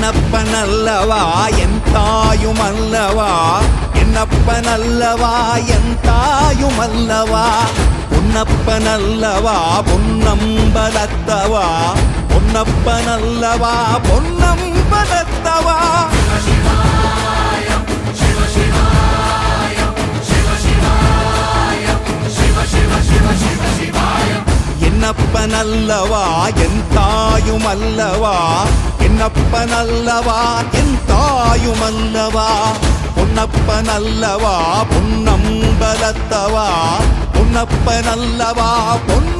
என்னப்பனல்லவா என் தாயுமல்லவா, என்னப்பனல்லவா என் தாயுமல்லவா, பொன்னப்பனல்லவா பொன்னம்பலத்தவா, பொன்னப்பனல்லவா பொன்னம்பலத்தவா. என்னப்பனல்லவா என் தாயுமல்லவா, என்னப்பனல்லவா என் தாயுமல்லவா, பொன்னப்பனல்லவா பொன்னம்பலத்தவா, பொன்னப்பனல்லவா பொன்